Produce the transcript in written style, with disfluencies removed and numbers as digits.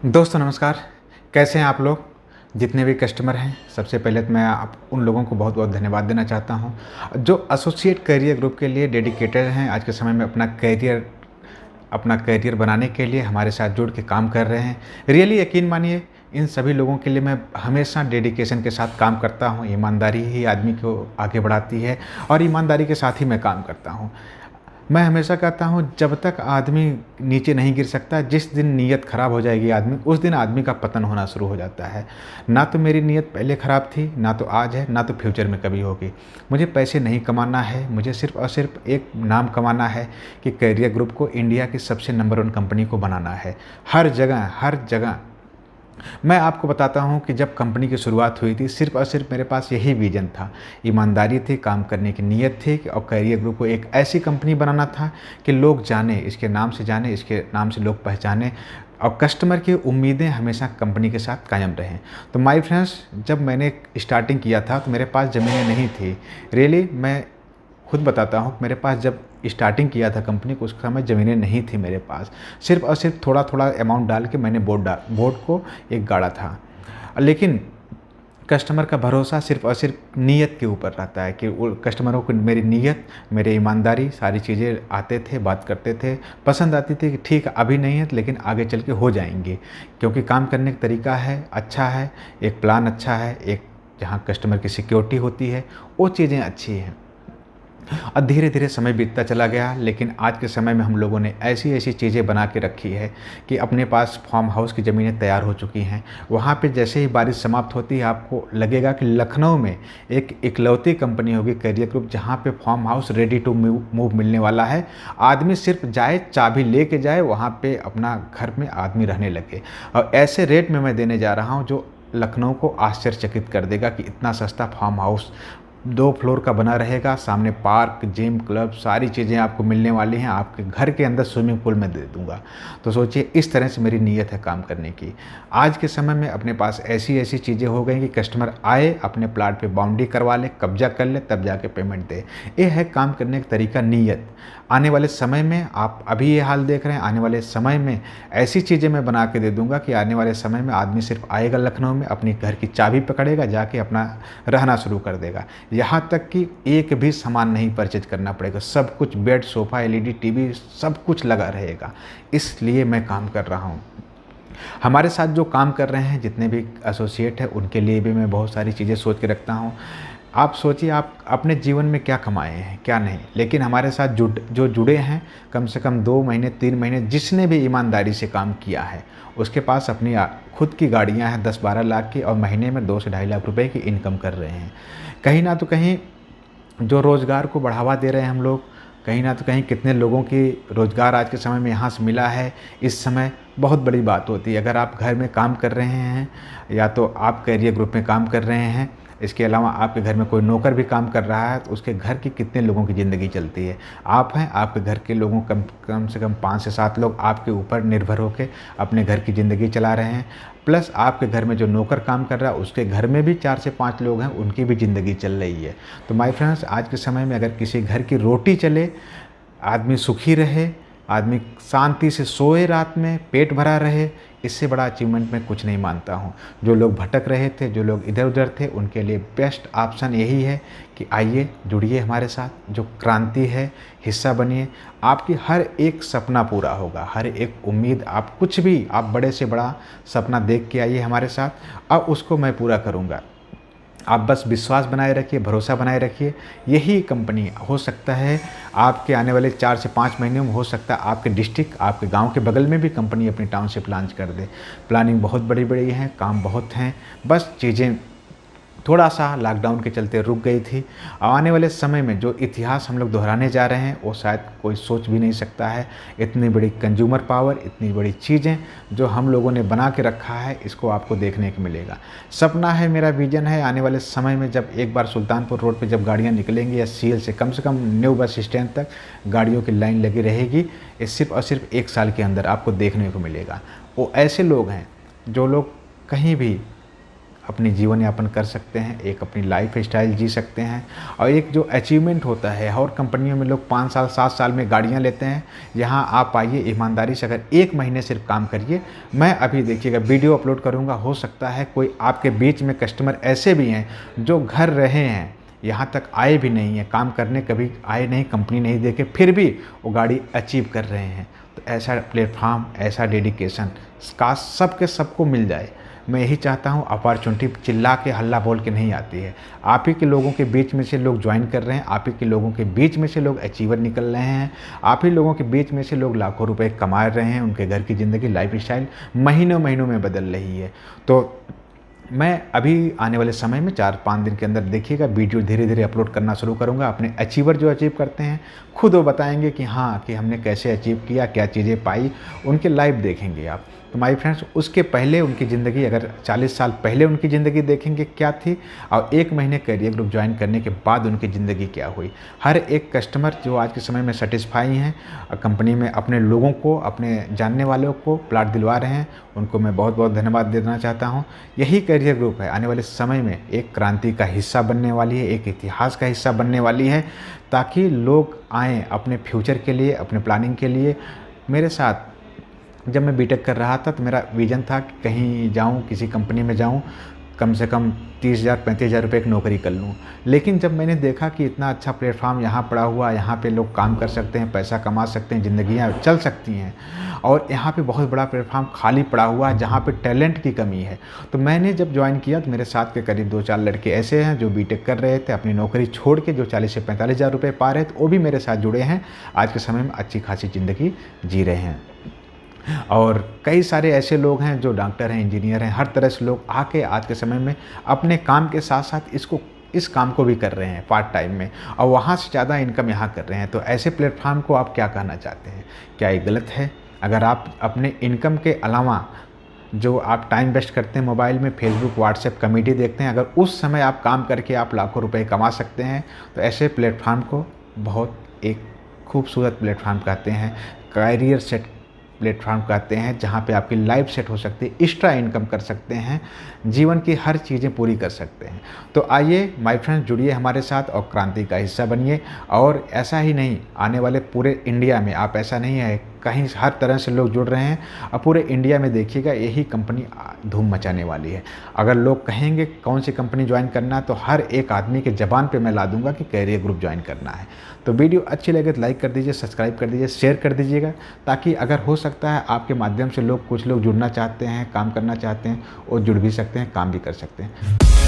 दोस्तों नमस्कार। कैसे हैं आप लोग? जितने भी कस्टमर हैं, सबसे पहले तो मैं आप उन लोगों को बहुत-बहुत धन्यवाद देना चाहता हूं, जो एसोसिएट करियर ग्रुप के लिए डेडिकेटेड हैं। आज के समय में अपना करियर बनाने के लिए हमारे साथ जुड़ के काम कर रहे हैं। रियली यकीन मानिए, इन सभी लोगों के लिए मैं हमेशा डेडिकेशन के साथ काम करता हूं। ईमानदारी ही आदमी को आगे बढ़ाती है और ईमानदारी के साथ ही मैं काम करता हूं। मैं हमेशा कहता हूँ, जब तक आदमी नीचे नहीं गिर सकता, जिस दिन नीयत ख़राब हो जाएगी आदमी, उस दिन आदमी का पतन होना शुरू हो जाता है। ना तो मेरी नीयत पहले ख़राब थी, ना तो आज है, ना तो फ्यूचर में कभी होगी। मुझे पैसे नहीं कमाना है, मुझे सिर्फ़ और सिर्फ एक नाम कमाना है कि करियर ग्रुप को इंडिया की सबसे नंबर 1 कंपनी को बनाना है। हर जगह मैं आपको बताता हूँ कि जब कंपनी की शुरुआत हुई थी, सिर्फ़ और सिर्फ मेरे पास यही विज़न था। ईमानदारी थी, काम करने की नीयत थी और करियर ग्रुप को एक ऐसी कंपनी बनाना था कि लोग जानें, इसके नाम से जानें, इसके नाम से लोग पहचानें और कस्टमर की उम्मीदें हमेशा कंपनी के साथ कायम रहें। तो माय फ्रेंड्स, जब मैंने स्टार्टिंग किया था तो मेरे पास ज़मीनें नहीं थी। रियली मैं खुद बताता हूँ, मेरे पास जब स्टार्टिंग किया था कंपनी को, उस समय ज़मीनें नहीं थी मेरे पास। सिर्फ़ और सिर्फ थोड़ा-थोड़ा अमाउंट डाल के मैंने बोर्ड को एक गाड़ा था। लेकिन कस्टमर का भरोसा सिर्फ़ और सिर्फ नीयत के ऊपर रहता है कि वो कस्टमरों को मेरी नीयत, मेरी ईमानदारी, सारी चीज़ें आते थे, बात करते थे, पसंद आती थी कि ठीक है अभी नहीं है लेकिन आगे चल के हो जाएँगी। क्योंकि काम करने का तरीका है, अच्छा है, एक प्लान अच्छा है, एक जहाँ कस्टमर की सिक्योरिटी होती है, वो चीज़ें अच्छी हैं। और धीरे-धीरे समय बीतता चला गया, लेकिन आज के समय में हम लोगों ने ऐसी-ऐसी चीज़ें बना के रखी है कि अपने पास फार्म हाउस की ज़मीनें तैयार हो चुकी हैं। वहाँ पे जैसे ही बारिश समाप्त होती है, आपको लगेगा कि लखनऊ में एक इकलौती कंपनी होगी करियर ग्रुप, जहाँ पे farm house ready to move मिलने वाला है। आदमी सिर्फ जाए, चाबी लेके जाए, वहाँ पे अपना घर में आदमी रहने लगे और ऐसे रेट में मैं देने जा रहा हूँ जो लखनऊ को आश्चर्यचकित कर देगा कि इतना सस्ता फार्म हाउस 2 फ्लोर का बना रहेगा, सामने पार्क, जिम, क्लब सारी चीज़ें आपको मिलने वाली हैं। आपके घर के अंदर स्विमिंग पूल मैं दे दूँगा। तो सोचिए, इस तरह से मेरी नीयत है काम करने की। आज के समय में अपने पास ऐसी-ऐसी चीज़ें हो गई कि कस्टमर आए, अपने प्लाट पे बाउंड्री करवा ले, कब्जा कर ले, तब जाके पेमेंट दे। ये है काम करने का तरीका, नीयत। आने वाले समय में आप अभी ये हाल देख रहे हैं, आने वाले समय में ऐसी चीज़ें मैं बना के दे दूँगा कि आने वाले समय में आदमी सिर्फ आएगा लखनऊ में, अपने घर की चाबी पकड़ेगा, जाके अपना रहना शुरू कर देगा। यहाँ तक कि एक भी सामान नहीं परचेज करना पड़ेगा, सब कुछ बेड, सोफ़ा, एलईडी टीवी सब कुछ लगा रहेगा। इसलिए मैं काम कर रहा हूँ। हमारे साथ जो काम कर रहे हैं, जितने भी एसोसिएट हैं, उनके लिए भी मैं बहुत सारी चीज़ें सोच के रखता हूँ। आप सोचिए, आप अपने जीवन में क्या कमाए हैं, क्या नहीं, लेकिन हमारे साथ जो जुड़े हैं, कम से कम 2 महीने, 3 महीने, जिसने भी ईमानदारी से काम किया है, उसके पास अपनी खुद की गाड़ियाँ हैं 10-12 लाख की और महीने में 2 से ढाई लाख रुपए की इनकम कर रहे हैं। कहीं ना तो कहीं जो रोज़गार को बढ़ावा दे रहे हैं हम लोग, कहीं ना तो कहीं कितने लोगों की रोज़गार आज के समय में यहाँ से मिला है, इस समय बहुत बड़ी बात होती है। अगर आप घर में काम कर रहे हैं या तो आप करियर ग्रुप में काम कर रहे हैं, इसके अलावा आपके घर में कोई नौकर भी काम कर रहा है, तो उसके घर की कितने लोगों की ज़िंदगी चलती है। आप हैं, आपके घर के लोगों कम से कम 5 से 7 लोग आपके ऊपर निर्भर होकर अपने घर की ज़िंदगी चला रहे हैं। प्लस आपके घर में जो नौकर काम कर रहा है, उसके घर में भी 4 से 5 लोग हैं, उनकी भी ज़िंदगी चल रही है। तो माय फ्रेंड्स, आज के समय में अगर किसी घर की रोटी चले, आदमी सुखी रहे, आदमी शांति से सोए, रात में पेट भरा रहे, इससे बड़ा अचीवमेंट मैं कुछ नहीं मानता हूँ। जो लोग भटक रहे थे, जो लोग इधर-उधर थे, उनके लिए बेस्ट ऑप्शन यही है कि आइए, जुड़िए हमारे साथ। जो क्रांति है, हिस्सा बनिए। आपकी हर एक सपना पूरा होगा, हर एक उम्मीद, आप कुछ भी, आप बड़े से बड़ा सपना देख के आइए हमारे साथ, अब उसको मैं पूरा करूँगा। आप बस विश्वास बनाए रखिए, भरोसा बनाए रखिए। यही कंपनी हो सकता है आपके आने वाले 4 से 5 महीने में, हो सकता है आपके डिस्ट्रिक्ट, आपके गांव के बगल में भी कंपनी अपनी टाउनशिप लॉन्च कर दे। प्लानिंग बहुत बड़ी-बड़ी है, काम बहुत हैं, बस चीज़ें थोड़ा सा लॉकडाउन के चलते रुक गई थी। आने वाले समय में जो इतिहास हम लोग दोहराने जा रहे हैं, वो शायद कोई सोच भी नहीं सकता है। इतनी बड़ी कंज्यूमर पावर, इतनी बड़ी चीज़ें जो हम लोगों ने बना के रखा है, इसको आपको देखने को मिलेगा। सपना है, मेरा विज़न है, आने वाले समय में जब एक बार सुल्तानपुर रोड पे जब गाड़ियाँ निकलेंगी या सीएल से कम न्यू बस स्टैंड तक गाड़ियों की लाइन लगी रहेगी, ये सिर्फ़ और सिर्फ 1 साल के अंदर आपको देखने को मिलेगा। वो ऐसे लोग हैं जो लोग कहीं भी अपनी जीवन यापन कर सकते हैं, एक अपनी लाइफ स्टाइल जी सकते हैं। और एक जो अचीवमेंट होता है, और कंपनियों में लोग 5 साल 7 साल में गाड़ियाँ लेते हैं, यहाँ आप आइए ईमानदारी से अगर 1 महीने सिर्फ काम करिए। मैं अभी देखिएगा वीडियो अपलोड करूँगा, हो सकता है कोई आपके बीच में कस्टमर ऐसे भी हैं जो घर रहे हैं, यहाँ तक आए भी नहीं हैं, काम करने कभी आए नहीं, कंपनी नहीं देखे, फिर भी वो गाड़ी अचीव कर रहे हैं। तो ऐसा प्लेटफॉर्म, ऐसा डेडिकेशन का सबके सबको मिल जाए। मैं यही चाहता हूँ। अपॉर्चुनिटी चिल्ला के हल्ला बोल के नहीं आती है, आप ही के लोगों के बीच में से लोग ज्वाइन कर रहे हैं, आप ही के लोगों के बीच में से लोग अचीवर निकल रहे हैं, आप ही लोगों के बीच में से लोग लाखों रुपए कमा रहे हैं, उनके घर की ज़िंदगी, लाइफ स्टाइल महीनों महीनों में बदल रही है। तो मैं अभी आने वाले समय में 4-5 दिन के अंदर देखिएगा वीडियो धीरे धीरे अपलोड करना शुरू करूँगा। अपने अचीवर जो अचीव करते हैं खुद वो बताएंगे कि हाँ, कि हमने कैसे अचीव किया, क्या चीज़ें पाई, उनके लाइव देखेंगे आप। तो माय फ्रेंड्स, उसके पहले उनकी ज़िंदगी, अगर 40 साल पहले उनकी ज़िंदगी देखेंगे क्या थी, और 1 महीने करियर ग्रुप ज्वाइन करने के बाद उनकी ज़िंदगी क्या हुई। हर एक कस्टमर जो आज के समय में सेटिस्फाई हैं, कंपनी में अपने लोगों को, अपने जानने वालों को प्लाट दिलवा रहे हैं, उनको मैं बहुत बहुत धन्यवाद देना चाहता हूँ। यही करियर ग्रुप है आने वाले समय में एक क्रांति का हिस्सा बनने वाली है, एक इतिहास का हिस्सा बनने वाली है, ताकि लोग आएँ अपने फ्यूचर के लिए, अपने प्लानिंग के लिए। मेरे साथ जब मैं बीटेक कर रहा था तो मेरा विज़न था कि कहीं जाऊँ, किसी कंपनी में जाऊँ, कम से कम 30,000 35,000 रुपये की नौकरी कर लूँ। लेकिन जब मैंने देखा कि इतना अच्छा प्लेटफॉर्म यहाँ पड़ा हुआ, यहाँ पे लोग काम कर सकते हैं, पैसा कमा सकते हैं, ज़िंदगियाँ चल सकती हैं, और यहाँ पे बहुत बड़ा प्लेटफॉर्म खाली पड़ा हुआ है जहाँ पे टैलेंट की कमी है। तो मैंने जब ज्वाइन किया तो मेरे साथ के करीब 2-4 लड़के ऐसे हैं जो बीटेक कर रहे थे, अपनी नौकरी छोड़ के, जो 40 से 45,000 रुपये पा रहे थे, वो भी मेरे साथ जुड़े हैं, आज के समय में अच्छी खासी ज़िंदगी जी रहे हैं। और कई सारे ऐसे लोग हैं जो डॉक्टर हैं, इंजीनियर हैं, हर तरह से लोग आके आज के समय में अपने काम के साथ साथ इस काम को भी कर रहे हैं पार्ट टाइम में, और वहाँ से ज़्यादा इनकम यहाँ कर रहे हैं। तो ऐसे प्लेटफॉर्म को आप क्या कहना चाहते हैं? क्या ये गलत है? अगर आप अपने इनकम के अलावा जो आप टाइम वेस्ट करते हैं मोबाइल में, फेसबुक, व्हाट्सएप, कमेडी देखते हैं, अगर उस समय आप काम करके आप लाखों रुपए कमा सकते हैं, तो ऐसे प्लेटफॉर्म को बहुत एक खूबसूरत प्लेटफॉर्म कहते हैं, करियर सेट प्लेटफॉर्म कहते हैं, जहाँ पे आपकी लाइफ सेट हो सकती है, एक्स्ट्रा इनकम कर सकते हैं, जीवन की हर चीज़ें पूरी कर सकते हैं। तो आइए माय फ्रेंड्स, जुड़िए हमारे साथ और क्रांति का हिस्सा बनिए। और ऐसा ही नहीं, आने वाले पूरे इंडिया में, आप ऐसा नहीं है, कहीं हर तरह से लोग जुड़ रहे हैं, और पूरे इंडिया में देखिएगा यही कंपनी धूम मचाने वाली है। अगर लोग कहेंगे कौन सी कंपनी ज्वाइन करना है, तो हर एक आदमी के ज़बान पे मैं ला दूंगा कि करियर ग्रुप ज्वाइन करना है। तो वीडियो अच्छी लगे तो लाइक कर दीजिए, सब्सक्राइब कर दीजिए, शेयर कर दीजिएगा, ताकि अगर हो सकता है आपके माध्यम से कुछ लोग जुड़ना चाहते हैं, काम करना चाहते हैं, वो जुड़ भी सकते हैं, काम भी कर सकते हैं।